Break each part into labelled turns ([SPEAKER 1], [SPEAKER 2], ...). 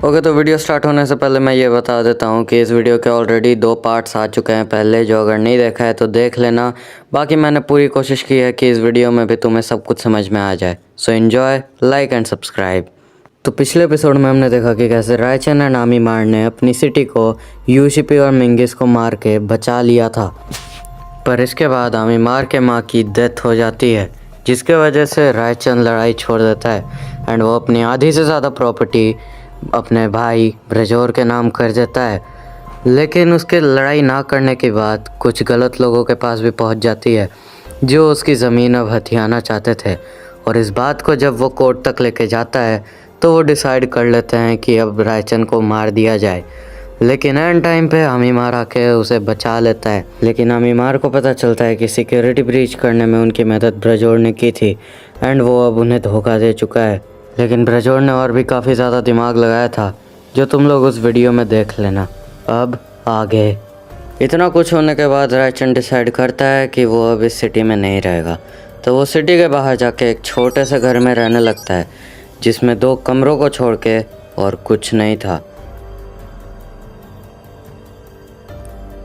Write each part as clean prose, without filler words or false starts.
[SPEAKER 1] Okay, तो video start होने से पहले मैं ये बता देता हूँ कि इस वीडियो के ऑलरेडी 2 पार्ट्स आ चुके हैं पहले, जो अगर नहीं देखा है तो देख लेना। बाकी मैंने पूरी कोशिश की है कि इस वीडियो में भी तुम्हें सब कुछ समझ में आ जाए। So enjoy, like and subscribe. तो पिछले एपिसोड में हमने देखा कि कैसे रायचन एंड आमीमार ने अपनी सिटी को यूशिपी और मिंगिस को मार के बचा लिया था, पर इसके बाद आमीमार के माँ की डेथ हो जाती है, जिसके वजह से रायचंद लड़ाई छोड़ देता है एंड वो अपनी आधी से ज़्यादा प्रॉपर्टी अपने भाई ब्रजोर के नाम कर देता है। लेकिन उसके लड़ाई ना करने के बाद कुछ गलत लोगों के पास भी पहुंच जाती है, जो उसकी ज़मीन अब हथियाना चाहते थे। और इस बात को जब वो कोर्ट तक लेके जाता है तो वो डिसाइड कर लेते हैं कि अब रायचंद को मार दिया जाए। लेकिन एंड टाइम पे आमीमार आके उसे बचा लेता है। लेकिन आमीमार को पता चलता है कि सिक्योरिटी ब्रीच करने में उनकी मदद ब्रजोर ने की थी एंड वो अब उन्हें धोखा दे चुका है। लेकिन ब्रजोर ने और भी काफ़ी ज़्यादा दिमाग लगाया था, जो तुम लोग उस वीडियो में देख लेना। अब आगे इतना कुछ होने के बाद रायचंद डिसाइड करता है कि वो अब इस सिटी में नहीं रहेगा, तो वो सिटी के बाहर जाके एक छोटे से घर में रहने लगता है, जिसमें 2 कमरों को छोड़ के और कुछ नहीं था।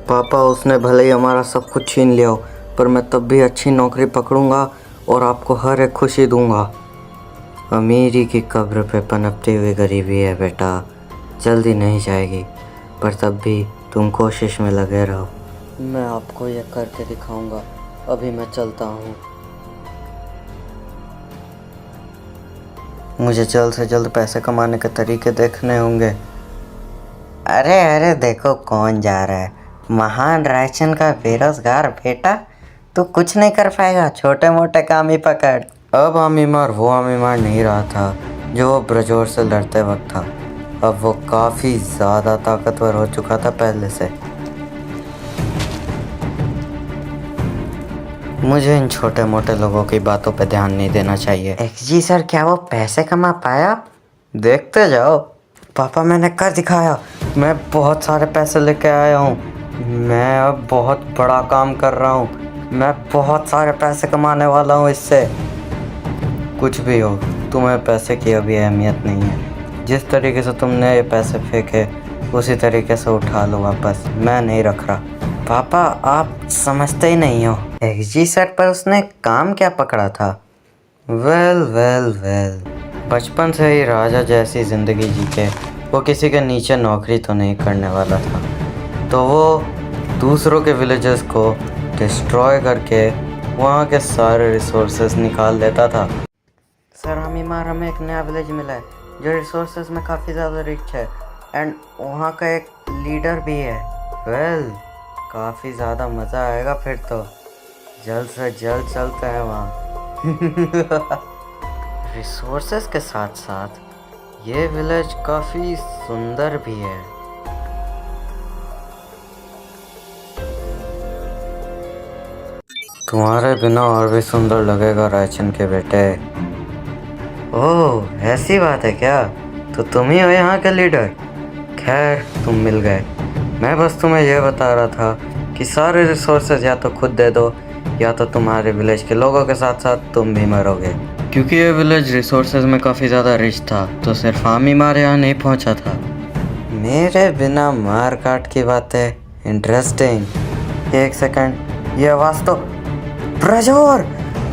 [SPEAKER 1] पापा, उसने भले ही हमारा सब कुछ छीन लिया हो, पर मैं तब भी अच्छी नौकरी पकड़ूंगा और आपको हर एक खुशी दूंगा। अमीरी की कब्र पे पनपती हुई गरीबी है बेटा, जल्दी नहीं जाएगी, पर तब भी तुम कोशिश में लगे रहो। मैं आपको ये करके दिखाऊंगा। अभी मैं चलता हूँ। मुझे जल्द से जल्द पैसे कमाने के तरीके देखने होंगे।
[SPEAKER 2] अरे अरे देखो कौन जा रहा है, महान रायचंद का बेरोजगार बेटा। तू कुछ नहीं कर पाएगा, छोटे मोटे काम ही पकड़।
[SPEAKER 1] अब आमीमार वो आमीमार नहीं रहा था जो वो ब्रजोर से लड़ते वक्त था। अब वो काफ़ी ज़्यादा ताकतवर हो चुका था पहले से। मुझे इन छोटे मोटे लोगों की बातों पे ध्यान नहीं देना चाहिए।
[SPEAKER 2] जी सर, क्या वो पैसे कमा पाया?
[SPEAKER 1] देखते जाओ। पापा, मैंने कर दिखाया। मैं बहुत सारे पैसे लेके आया हूँ। मैं अब बहुत बड़ा काम कर रहा हूँ। मैं बहुत सारे पैसे कमाने वाला हूँ इससे। कुछ भी हो, तुम्हें पैसे की अभी अहमियत नहीं है। जिस तरीके से तुमने ये पैसे फेंके उसी तरीके से उठा लो वापस। मैं नहीं रख रहा।
[SPEAKER 2] पापा, आप समझते ही नहीं हो। जी सर, पर उसने काम क्या पकड़ा था?
[SPEAKER 1] वेल वेल वेल, बचपन से ही राजा जैसी ज़िंदगी जी के वो किसी के नीचे नौकरी तो नहीं करने वाला था, तो वो दूसरों के विलेजेस को डिस्ट्रॉय करके वहाँ के सारे रिसोर्सेज निकाल लेता था।
[SPEAKER 2] सर, आमीमार, हमें एक नया विलेज मिला है जो रिसोर्सेज में काफ़ी ज़्यादा रिच है एंड वहाँ का एक लीडर भी है।
[SPEAKER 1] वेल, काफ़ी ज़्यादा मज़ा आएगा फिर तो। जल्द से जल्द चलते हैं वहाँ। रिसोर्सेज के साथ साथ ये विलेज काफ़ी सुंदर भी है। तुम्हारे बिना और भी सुंदर लगेगा रायचंद के बेटे। ओह, ऐसी बात है क्या? तो तुम ही हो यहाँ के लीडर। खैर, तुम मिल गए। मैं बस तुम्हें यह बता रहा था कि सारे रिसोर्सेज या तो खुद दे दो, या तो तुम्हारे विलेज के लोगों के साथ साथ तुम भी मरोगे। क्योंकि ये विलेज रिसोर्सेज में काफ़ी ज़्यादा रिच था, तो सिर्फ आमीमार यहाँ नहीं पहुँचा था। मेरे बिना मार काट की बातें इंटरेस्टिंग। एक सेकंड, ये आवाज़ तो ब्रजोर,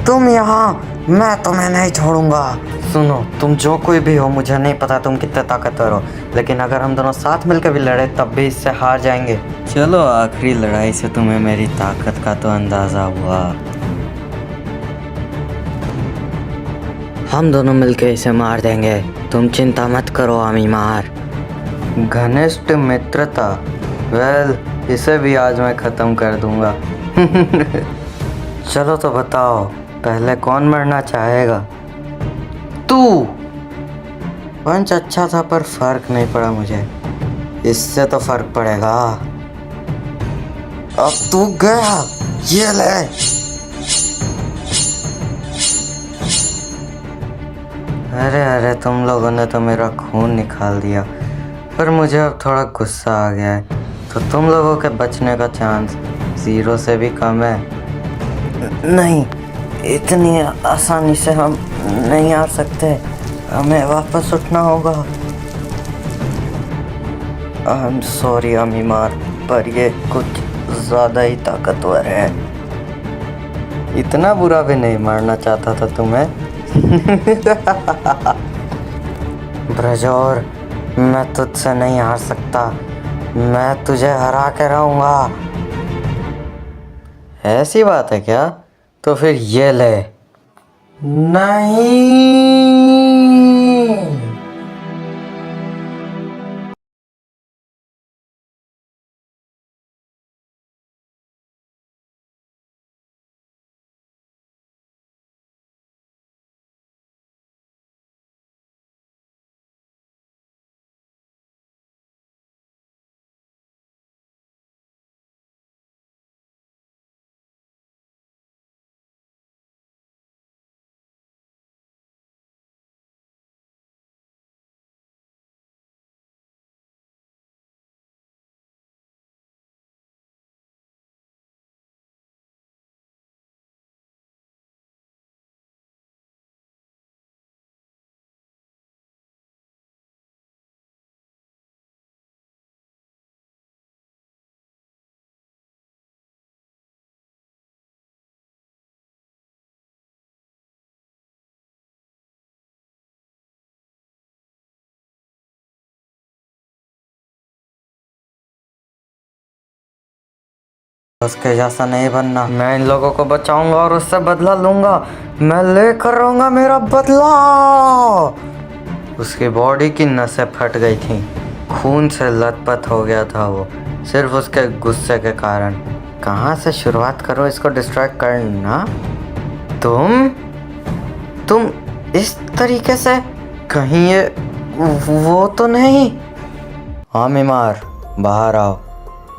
[SPEAKER 1] तुम यहाँ, मैं तुम्हें नहीं छोड़ूंगा। सुनो, तुम जो कोई भी हो, मुझे नहीं पता तुम कितने ताकतवर हो, लेकिन अगर हम दोनों साथ मिलकर भी लड़े तब भी इससे हार जाएंगे। चलो, आखिरी लड़ाई से तुम्हें मेरी ताकत का तो अंदाजा हुआ। हम दोनों मिलकर इसे मार देंगे, तुम चिंता मत करो आमीमार। घनिष्ठ मित्रता, वेल, इसे भी आज मैं ख़त्म कर दूंगा। चलो तो बताओ, पहले कौन मरना चाहेगा? तू। पंच अच्छा था पर फर्क नहीं पड़ा मुझे। इससे तो फर्क पड़ेगा। अब तू गया, ये ले। अरे अरे, तुम लोगों ने तो मेरा खून निकाल दिया, पर मुझे अब थोड़ा गुस्सा आ गया है, तो तुम लोगों के बचने का चांस 0 से भी कम है। नहीं, इतनी आसानी से हम नहीं आ सकते, हमें वापस उठना होगा।
[SPEAKER 2] आई एम सॉरी अमीमार, पर ये कुछ ज़्यादा ही ताकतवर है। इतना बुरा भी नहीं मारना चाहता था तुम्हें। ब्रजोर, मैं तुझसे नहीं हार सकता, मैं तुझे हरा के रहूँगा। ऐसी बात है क्या? तो फिर ये ले। नहीं। उसके जैसा नहीं बनना। मैं इन लोगों को बचाऊंगा और उससे बदला लूंगा। मैं लेकर रहूंगा मेरा बदला। उसकी बॉडी की नसें फट गई थी, खून से लथपथ हो गया था वो, सिर्फ उसके गुस्से के कारण। कहाँ से शुरुआत करो इसको डिस्ट्रैक्ट करना? तुम इस तरीके से? कहीं ये वो तो नहीं? हाँ मीमार, बाहर आओ,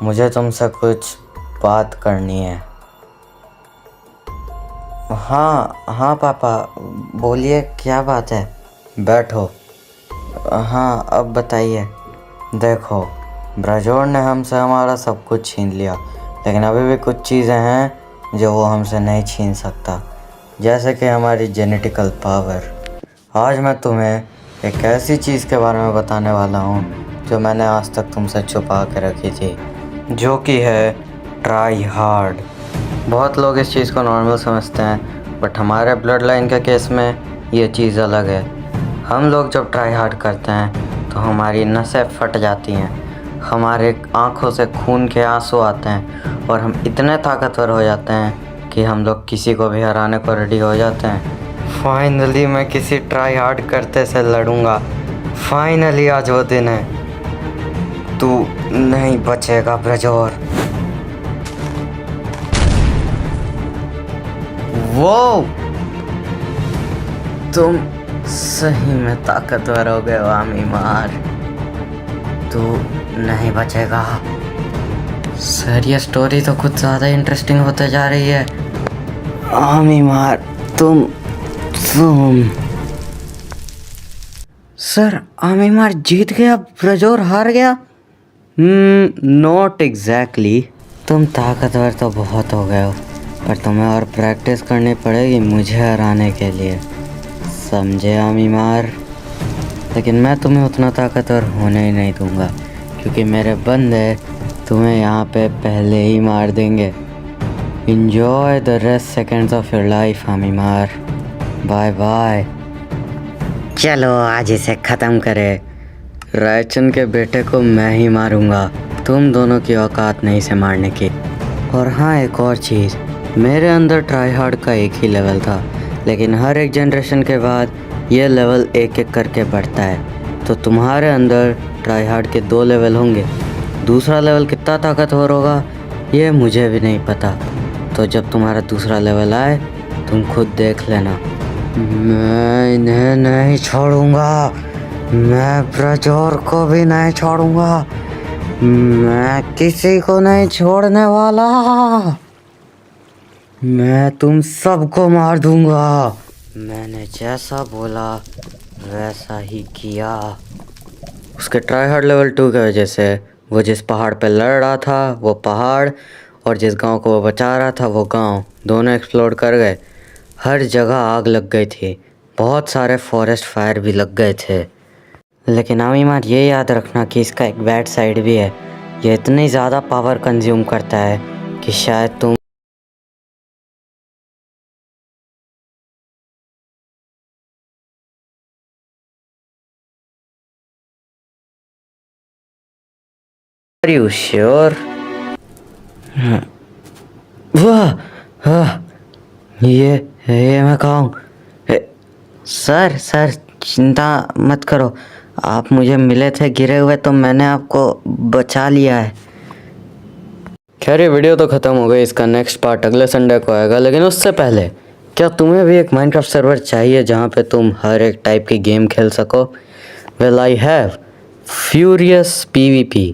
[SPEAKER 2] मुझे तुमसे कुछ बात करनी है। हाँ पापा, बोलिए क्या बात है। बैठो। हाँ अब बताइए। देखो, ब्रजोर ने हमसे हमारा सब कुछ छीन लिया, लेकिन अभी भी कुछ चीज़ें हैं जो वो हमसे नहीं छीन सकता, जैसे कि हमारी जेनेटिकल पावर। आज मैं तुम्हें एक ऐसी चीज़ के बारे में बताने वाला हूँ जो मैंने आज तक तुमसे छुपा के रखी थी, जो कि है ट्राई हार्ड। बहुत लोग इस चीज़ को नॉर्मल समझते हैं, बट हमारे ब्लड लाइन के केस में ये चीज़ अलग है। हम लोग जब ट्राई हार्ड करते हैं तो हमारी नसें फट जाती हैं, हमारे आँखों से खून के आंसू आते हैं और हम इतने ताकतवर हो जाते हैं कि हम लोग किसी को भी हराने को रेडी हो जाते हैं। फाइनली मैं किसी ट्राई हार्ड करते से लड़ूंगा। फाइनली आज वो दिन है। तू नहीं बचेगा ब्रजोर। वो तुम सही में ताकतवर हो गए अमीमार। तू नहीं बचेगा। सर ये स्टोरी तो कुछ ज़्यादा इंटरेस्टिंग होते जा रही है। अमीमार तुम सर, अमीमार जीत गया, ब्रजोर हार गया? Not exactly. तुम ताकतवर तो बहुत हो गए हो, पर तुम्हें और प्रैक्टिस करनी पड़ेगी मुझे हराने के लिए, समझे अमीमार? लेकिन मैं तुम्हें उतना ताकतवर होने ही नहीं दूंगा, क्योंकि मेरे बंदे तुम्हें यहाँ पे पहले ही मार देंगे। Enjoy the rest seconds of your life अमीमार। Bye bye. चलो आज इसे ख़त्म करें। रायचन के बेटे को मैं ही मारूंगा, तुम दोनों की औकात नहीं से मारने की। और हाँ, एक और चीज़, मेरे अंदर ट्राई हार्ड का एक ही लेवल था, लेकिन हर एक जनरेशन के बाद ये लेवल एक एक करके बढ़ता है। तो तुम्हारे अंदर ट्राई हार्ड के 2 लेवल होंगे। दूसरा लेवल कितना ताकतवर होगा ये मुझे भी नहीं पता, तो जब तुम्हारा दूसरा लेवल आए तुम खुद देख लेना। मैं इन्हें नहीं छोड़ूंगा, मैं ब्रजोर को भी नहीं छोड़ूंगा, मैं किसी को नहीं छोड़ने वाला। मैं तुम सबको मार दूंगा। मैंने जैसा बोला वैसा ही किया। उसके ट्राई हार्ड लेवल 2 की वजह से वो जिस पहाड़ पे लड़ रहा था वो पहाड़, और जिस गांव को वो बचा रहा था वो गांव, दोनों एक्सप्लोड कर गए। हर जगह आग लग गई थी, बहुत सारे फॉरेस्ट फायर भी लग गए थे। लेकिन आमिमार ये याद रखना कि इसका एक बैड साइड भी है। ये इतनी ज़्यादा पावर कंज्यूम करता है कि शायद तुम Are you sure? वाह वाह, ये मैं कहूँ। सर सर चिंता मत करो, आप मुझे मिले थे गिरे हुए तो मैंने आपको बचा लिया है।
[SPEAKER 1] खैर ये वीडियो तो ख़त्म हो गई, इसका नेक्स्ट पार्ट अगले संडे को आएगा। लेकिन उससे पहले क्या तुम्हें भी एक माइनक्राफ्ट सर्वर चाहिए जहाँ पे तुम हर एक टाइप की गेम खेल सको? Well I have furious PvP.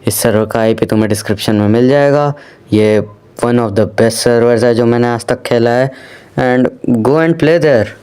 [SPEAKER 1] इस सर्वर का आईपी तुम्हें डिस्क्रिप्शन में मिल जाएगा। ये one of the best servers है जो मैंने आज तक खेला है, and go and play there.